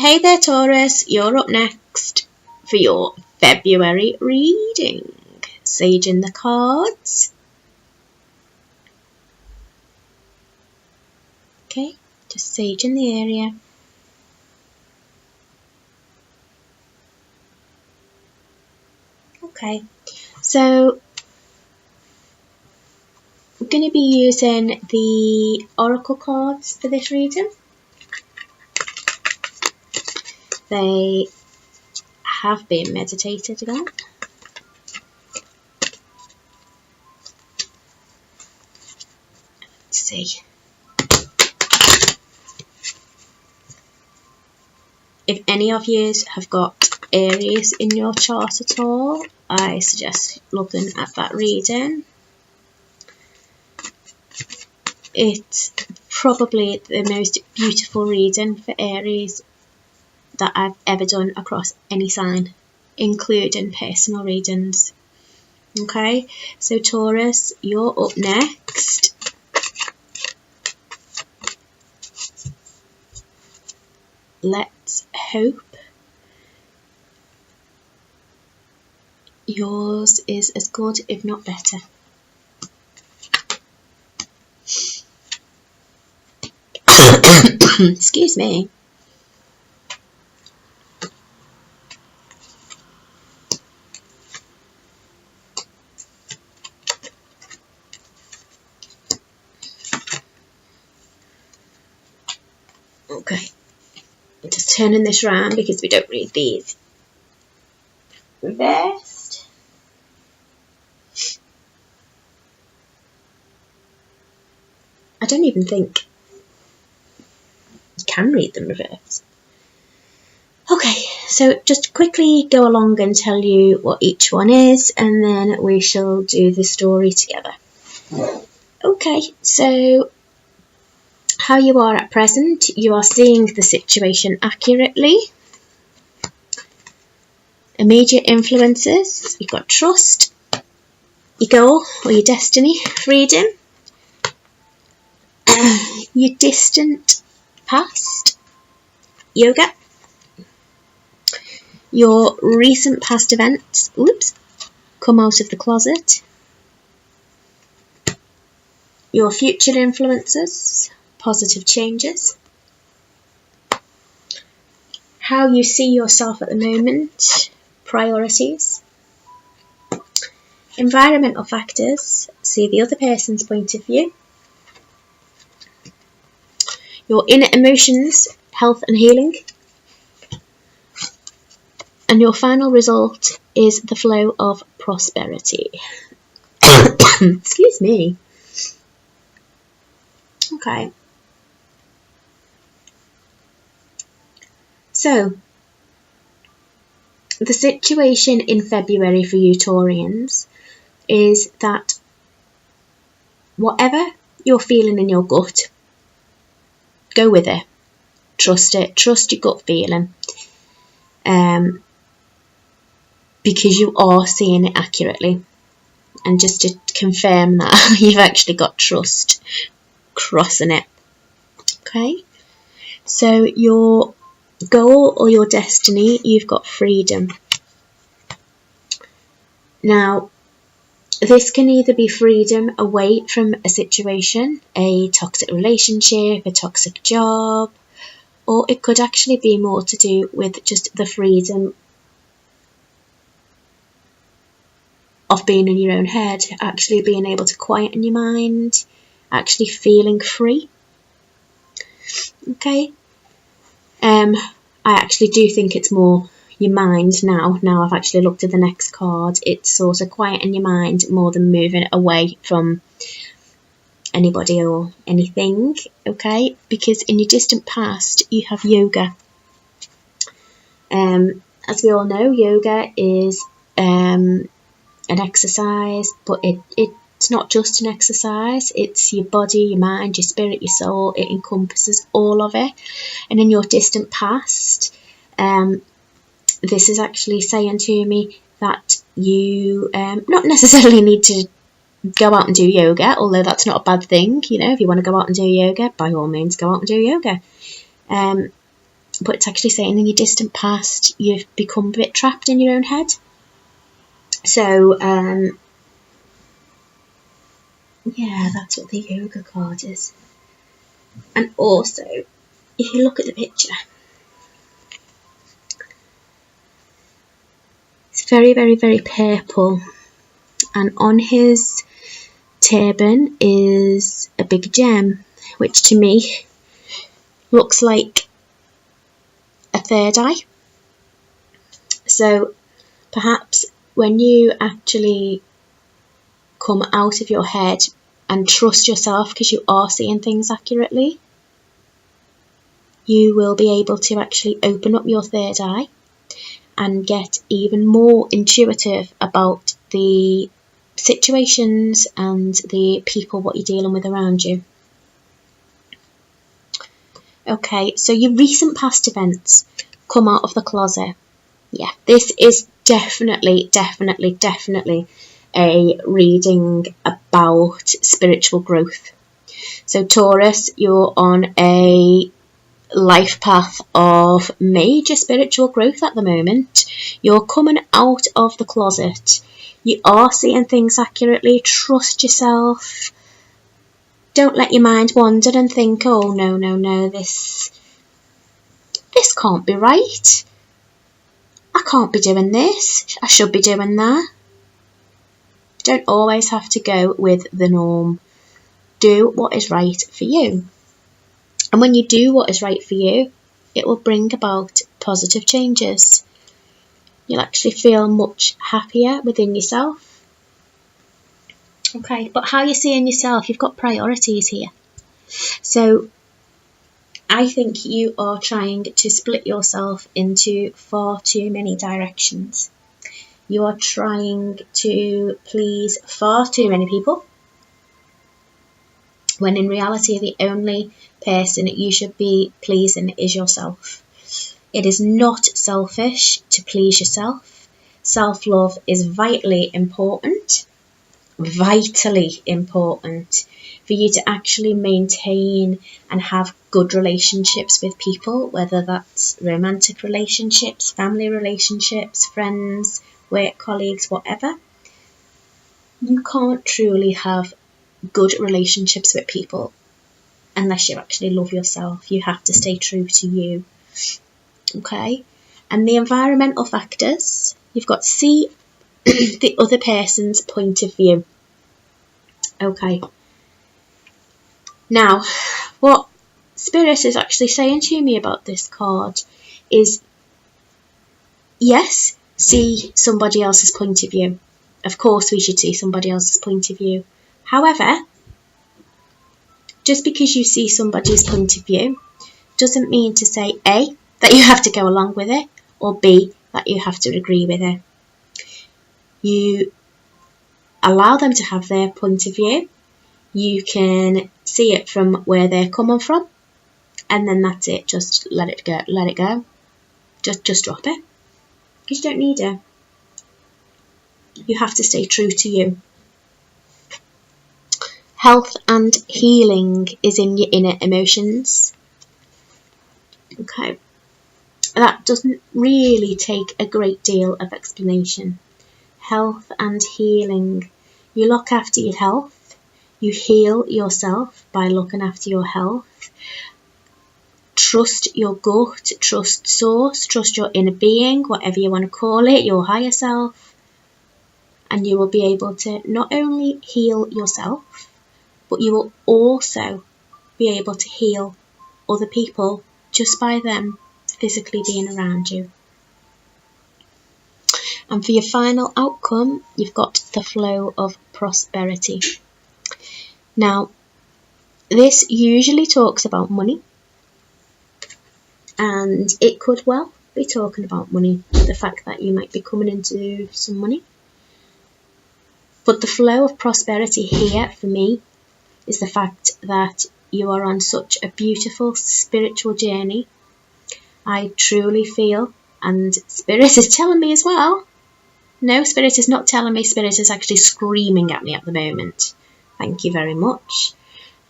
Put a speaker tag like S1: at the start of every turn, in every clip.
S1: Hey there, Taurus, you're up next for your February reading. Saging the cards. Okay, just saging the area. Okay, so I'm going to be using the oracle cards for this reading. They have been meditated on. Let's see. If any of you have got Aries in your chart at all, I suggest looking at that reading. It's probably the most beautiful reading for Aries that I've ever done across any sign, including personal readings. Okay, so Taurus, you're up next. Let's hope yours is as good, if not better. Excuse me. Okay, I'm just turning this round because we don't read these reversed. I don't even think you can read them reversed. Okay, so just quickly go along and tell you what each one is, and then we shall do the story together. Okay, so how you are at present, you are seeing the situation accurately. Immediate influences, you've got trust, your goal or your destiny, freedom, your distant past, yoga, your recent past events, come out of the closet, your future influences, positive changes, how you see yourself at the moment, priorities, environmental factors, see the other person's point of view, your inner emotions, health and healing, and your final result is the flow of prosperity. Excuse me. Okay. So, the situation in February for you Taurians is that whatever you're feeling in your gut, go with it. Trust it. Trust your gut feeling. Because you are seeing it accurately. And just to confirm that, you've actually got trust crossing it. Okay? So your goal or your destiny, you've got freedom. Now, this can either be freedom away from a situation, a toxic relationship, a toxic job, or it could actually be more to do with just the freedom of being in your own head, actually being able to quieten your mind, actually feeling free. Okay? I actually do think it's more your mind now. Now I've actually looked at the next card. It's sort of quieting your mind more than moving away from anybody or anything. Okay? Because in your distant past, you have yoga. As we all know, yoga is an exercise, but it's not just an exercise. It's your body, your mind, your spirit, your soul. It encompasses all of it. And in your distant past, this is actually saying to me that you not necessarily need to go out and do yoga, although that's not a bad thing. You know, if you want to go out and do yoga, by all means go out and do yoga. but it's actually saying in your distant past you've become a bit trapped in your own head. So yeah, that's what the yoga card is. And also, if you look at the picture, it's very, very, very purple, and on his turban is a big gem, which to me looks like a third eye. So perhaps when you actually come out of your head and trust yourself, because you are seeing things accurately, you will be able to actually open up your third eye and get even more intuitive about the situations and the people, what you're dealing with around you. Okay, so your recent past events come out of the closet. Yeah, this is definitely a reading about spiritual growth. So Taurus, you're on a life path of major spiritual growth at the moment. You're coming out of the closet. You are seeing things accurately. Trust yourself. Don't let your mind wander and think, oh no, this can't be right. I can't be doing this. I should be doing that. Don't always have to go with the norm. Do what is right for you. And when you do what is right for you, it will bring about positive changes. You'll actually feel much happier within yourself. Okay, but how you seeing yourself, you've got priorities here. So I think you are trying to split yourself into far too many directions. You are trying to please far too many people, when in reality the only person you should be pleasing is yourself. It is not selfish to please yourself. Self-love is vitally important for you to actually maintain and have good relationships with people, whether that's romantic relationships, family relationships, friends, work colleagues, whatever. You can't truly have good relationships with people unless you actually love yourself. You have to stay true to you. Okay? And the environmental factors, you've got to see the other person's point of view. Okay. Now, what Spirit is actually saying to me about this card is, yes, see somebody else's point of view. Of course we should see somebody else's point of view. However, just because you see somebody's point of view doesn't mean to say A, that you have to go along with it, or B, that you have to agree with it. You allow them to have their point of view. You can see it from where they're coming from, and then that's it. Just let it go. Just drop it, because you don't need it. You have to stay true to you. Health and healing is in your inner emotions. Okay. That doesn't really take a great deal of explanation. Health and healing. You look after your health. You heal yourself by looking after your health. Trust your gut, trust source, trust your inner being, whatever you want to call it, your higher self. And you will be able to not only heal yourself, but you will also be able to heal other people just by them physically being around you. And for your final outcome, you've got the flow of prosperity. Now, this usually talks about money, and it could well be talking about money, the fact that you might be coming into some money. But the flow of prosperity here for me is the fact that you are on such a beautiful spiritual journey. I truly feel, and Spirit is telling me as well. No, Spirit is not telling me. Spirit is actually screaming at me at the moment. Thank you very much.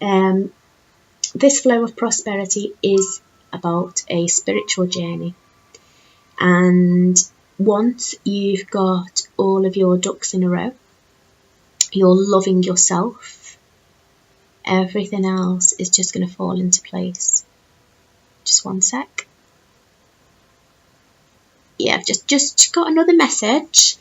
S1: This flow of prosperity is about a spiritual journey. And once you've got all of your ducks in a row, you're loving yourself, everything else is just going to fall into place. Just one sec. Yeah, I've just got another message.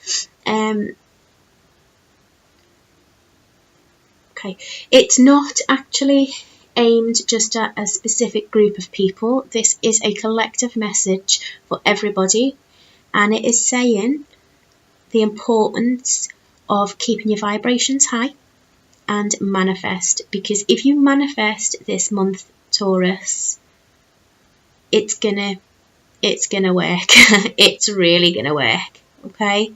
S1: Okay, it's not actually aimed just at a specific group of people. This is a collective message for everybody, and it is saying the importance of keeping your vibrations high and manifest, because if you manifest this month, Taurus, it's gonna work. It's really gonna work. Okay,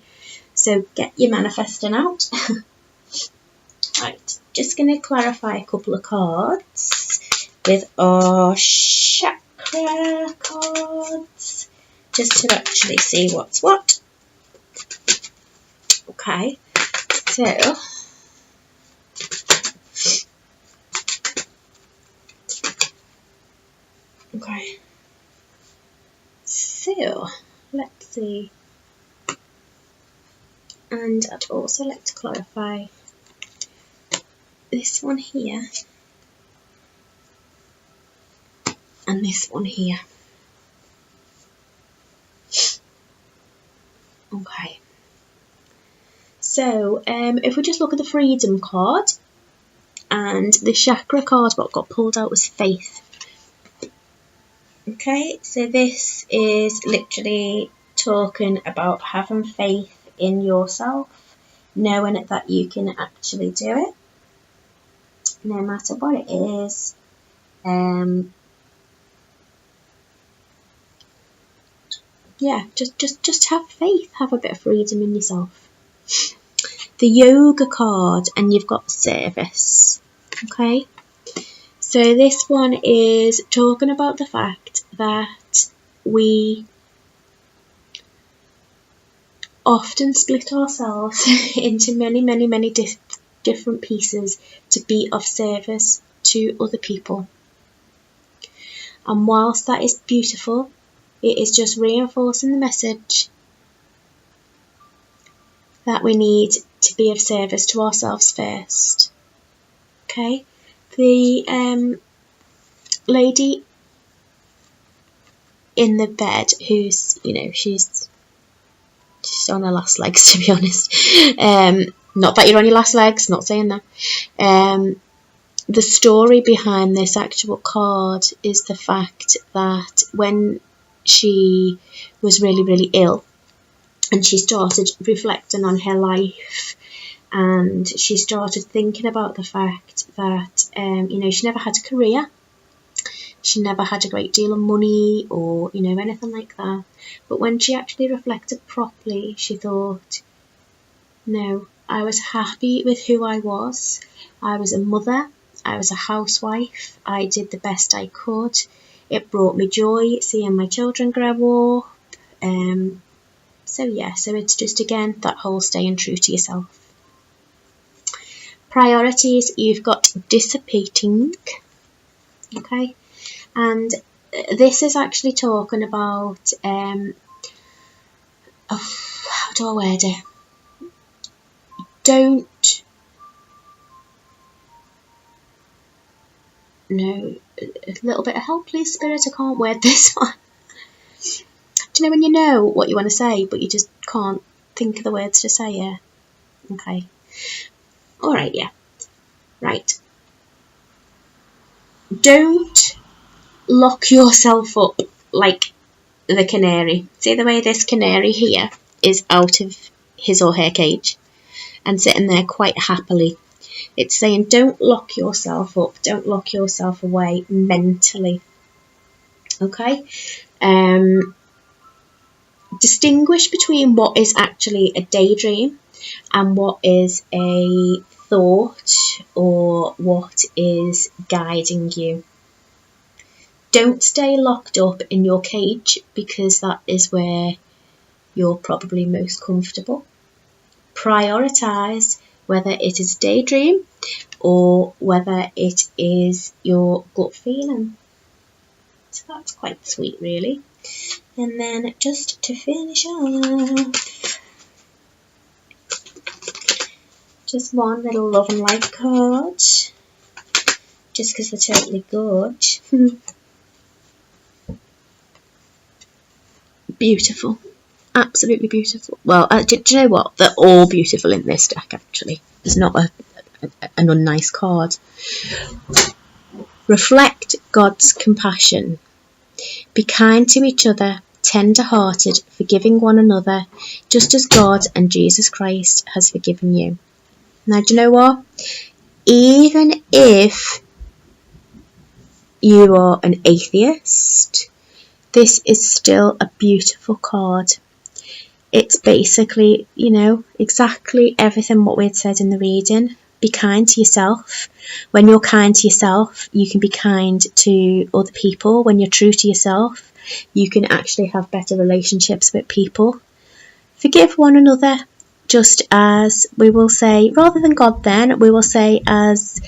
S1: so get your manifesting out. Right, just going to clarify a couple of cards with our chakra cards, just to actually see what's what. Okay, so let's see, and I'd also like to clarify this one here and this one here. Okay, so if we just look at the freedom card, and the chakra card, what got pulled out was faith. Okay, so this is literally talking about having faith in yourself, knowing that you can actually do it, no matter what it is. Yeah, just have faith, have a bit of freedom in yourself. The yoga card, and you've got service. Okay, so this one is talking about the fact that we often split ourselves into many different pieces to be of service to other people. And whilst that is beautiful, it is just reinforcing the message that we need to be of service to ourselves first. Okay, the lady in the bed, who's, she's on her last legs, to be honest. Not that you're on your last legs, not saying that. The story behind this actual card is the fact that when she was really ill, and she started reflecting on her life, and she started thinking about the fact that she never had a career, she never had a great deal of money or anything like that. But when she actually reflected properly, she thought, no, I was happy with who I was. I was a mother, I was a housewife, I did the best I could. It brought me joy seeing my children grow up. So it's just, again, that whole staying true to yourself. Priorities, you've got dissipating. Okay, and this is actually talking about how do I word it? A little bit of help, please, Spirit. I can't word this one. Do you know when you know what you want to say, but you just can't think of the words to say it? Okay. All right, yeah. Right. Don't lock yourself up like the canary. See the way this canary here is out of his or her cage and sitting there quite happily. It's saying don't lock yourself up, don't lock yourself away mentally. Okay? Distinguish between what is actually a daydream and what is a thought or what is guiding you. Don't stay locked up in your cage, because that is where you're probably most comfortable. Prioritise whether it is daydream or whether it is your gut feeling. So that's quite sweet, really. And then just to finish off, just one little love and life card, just because they're totally good. Beautiful. Absolutely beautiful. Well, do you know what? They're all beautiful in this deck, actually. There's not an unnice card. Reflect God's compassion. Be kind to each other, tender-hearted, forgiving one another, just as God and Jesus Christ has forgiven you. Now, do you know what? Even if you are an atheist, this is still a beautiful card. It's basically, exactly everything what we'd said in the reading. Be kind to yourself. When you're kind to yourself, you can be kind to other people. When you're true to yourself, you can actually have better relationships with people. Forgive one another, just as we will say, rather than God then, we will say as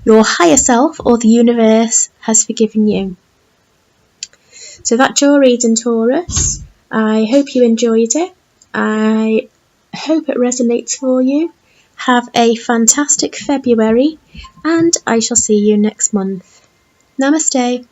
S1: your higher self or the universe has forgiven you. So that's your reading, Taurus. I hope you enjoyed it. I hope it resonates for you. Have a fantastic February, and I shall see you next month. Namaste.